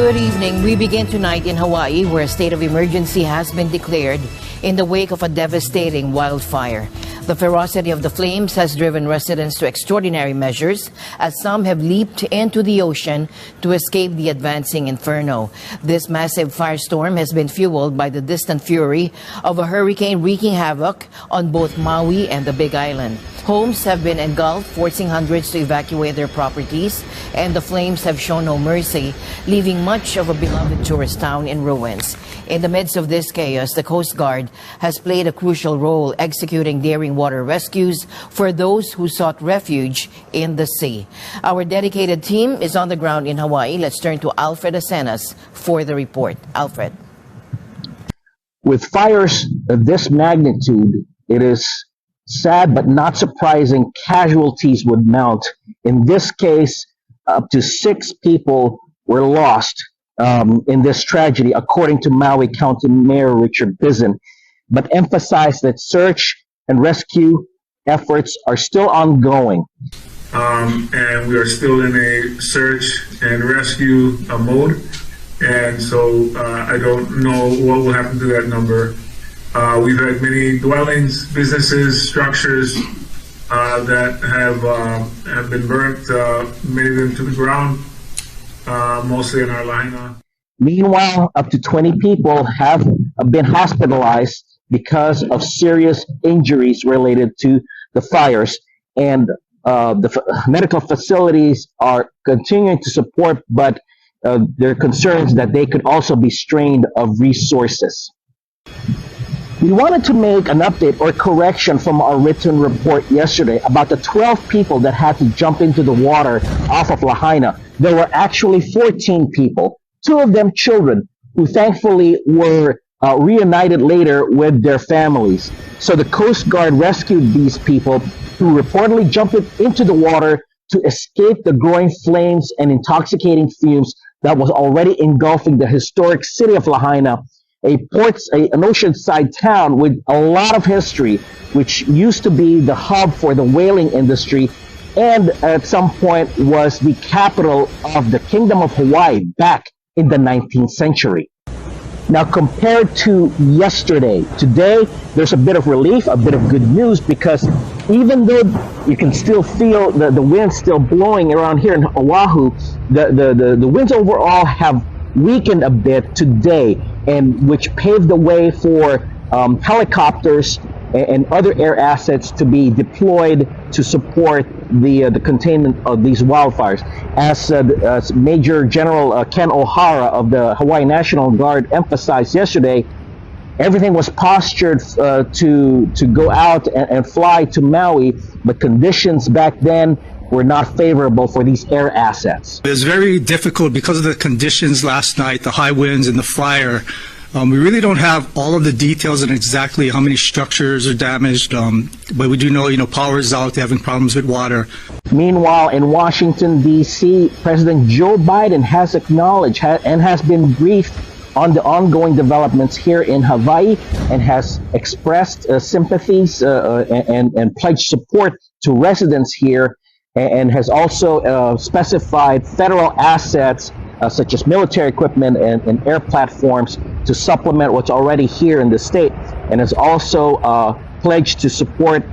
Good evening. We begin tonight in Hawaii, where a state of emergency has been declared in the wake of a devastating wildfire. The ferocity of the flames has driven residents to extraordinary measures, as some have leaped into the ocean to escape the advancing inferno. This massive firestorm has been fueled by the distant fury of a hurricane wreaking havoc on both Maui and the Big Island. Homes have been engulfed, forcing hundreds to evacuate their properties, and the flames have shown no mercy, leaving much of a beloved tourist town in ruins. In the midst of this chaos, the Coast Guard has played a crucial role executing daring water rescues for those who sought refuge in the sea. Our dedicated team is on the ground in Hawaii. Let's turn to Alfred Asenas for the report. Alfred. With fires of this magnitude, it is sad but not surprising casualties would mount. In this case, up to 6 people were lost in this tragedy, according to Maui County Mayor Richard Bizen, but emphasized that search and rescue efforts are still ongoing. And we are still in a search and rescue mode. And so I don't know what will happen to that number. We've had many dwellings, businesses, structures that have been burnt, many of them to the ground, mostly in our Lahaina. Meanwhile, up to 20 people have been hospitalized because of serious injuries related to the fires, and the medical facilities are continuing to support, but there are concerns that they could also be strained of resources. We wanted to make an update or correction from our written report yesterday about the 12 people that had to jump into the water off of Lahaina. There were actually 14 people, 2 of them children, who thankfully were reunited later with their families. So the Coast Guard rescued these people who reportedly jumped into the water to escape the growing flames and intoxicating fumes that was already engulfing the historic city of Lahaina, an oceanside town with a lot of history, which used to be the hub for the whaling industry and at some point was the capital of the Kingdom of Hawaii back in the 19th century. Now, compared to yesterday, today there's a bit of relief, a bit of good news, because even though you can still feel the wind still blowing around here in Oahu, the winds overall have weakened a bit today, and which paved the way for helicopters and other air assets to be deployed to support the containment of these wildfires. As Major General Ken O'Hara of the Hawaii National Guard emphasized yesterday, everything was postured to go out and fly to Maui, but conditions back then were not favorable for these air assets. It was very difficult because of the conditions last night, the high winds and the fire. We really don't have all of the details on exactly how many structures are damaged, but we do know, power is out, they're having problems with water. Meanwhile, in Washington, D.C., President Joe Biden has acknowledged and has been briefed on the ongoing developments here in Hawaii and has expressed sympathies and pledged support to residents here, and has also specified federal assets such as military equipment and air platforms to supplement what's already here in the state, and has also pledged to support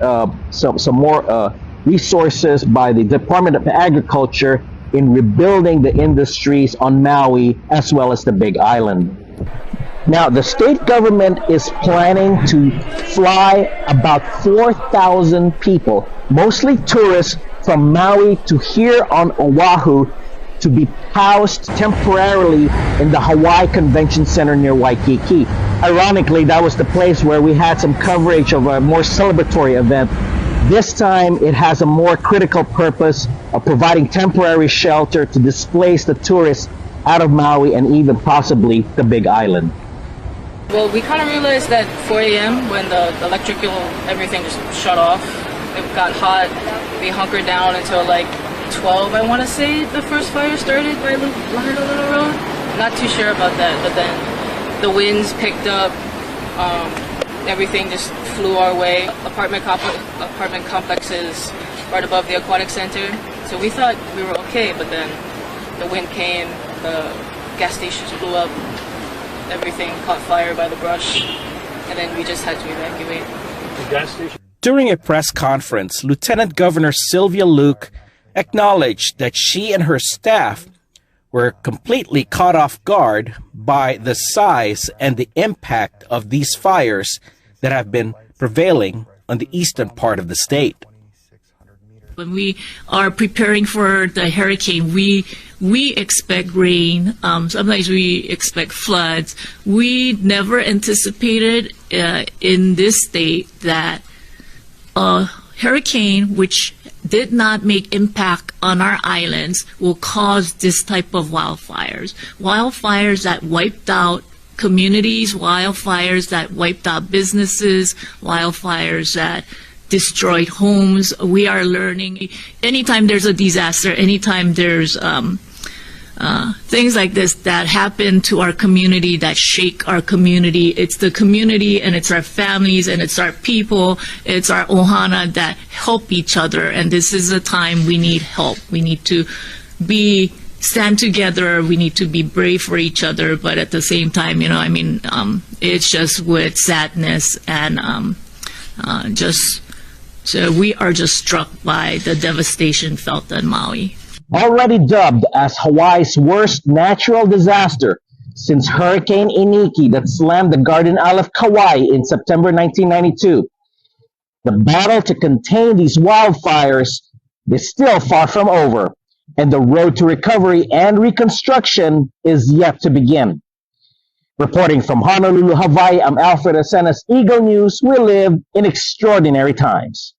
some more resources by the Department of Agriculture in rebuilding the industries on Maui as well as the Big Island. Now, the state government is planning to fly about 4,000 people, mostly tourists, from Maui to here on Oahu to be housed temporarily in the Hawaii Convention Center near Waikiki. Ironically, that was the place where we had some coverage of a more celebratory event. This time, it has a more critical purpose of providing temporary shelter to displace the tourists out of Maui and even possibly the Big Island. Well, we kind of realized that 4 a.m. when the electrical, everything just shut off. It got hot. We hunkered down until like 12, I want to say, the first fire started by Lahaina Little Road. Not too sure about that, but then the winds picked up. Everything just flew our way. Apartment complexes right above the aquatic center. So we thought we were okay, but then the wind came, the gas stations blew up. Everything caught fire by the brush, and then we just had to evacuate. The gas station. During a press conference, Lieutenant Governor Sylvia Luke acknowledged that she and her staff were completely caught off guard by the size and the impact of these fires that have been prevailing on the eastern part of the state. When we are preparing for the hurricane, we expect rain. Sometimes we expect floods. We never anticipated in this state that a hurricane, which did not make impact on our islands, will cause this type of wildfires. Wildfires that wiped out communities, wildfires that wiped out businesses, wildfires that destroyed homes. We are learning. Anytime there's a disaster, anytime there's things like this that happen to our community, that shake our community, it's the community and it's our families and it's our people, it's our ohana that help each other. And this is a time we need help. We need to stand together. We need to be brave for each other. But at the same time, it's just with sadness and so we are just struck by the devastation felt in Maui. Already dubbed as Hawaii's worst natural disaster since Hurricane Iniki that slammed the Garden Isle of Kauai in September 1992, the battle to contain these wildfires is still far from over, and the road to recovery and reconstruction is yet to begin. Reporting from Honolulu, Hawaii, I'm Alfred Asenas, Eagle News. We live in extraordinary times.